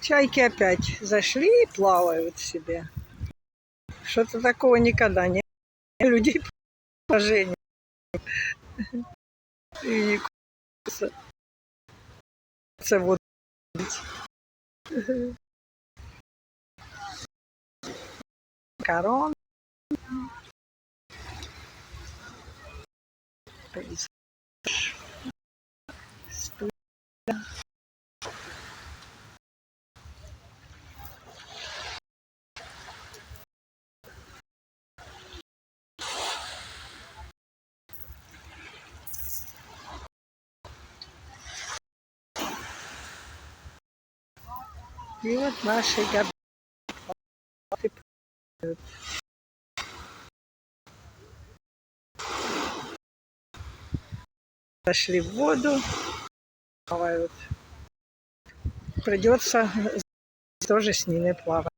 Чайки опять зашли и плавают себе. Что-то такого никогда не было. Людей положение. И не купится вот. Корон. И вот наши гады зашли в воду, плавают. Придется тоже с ними плавать.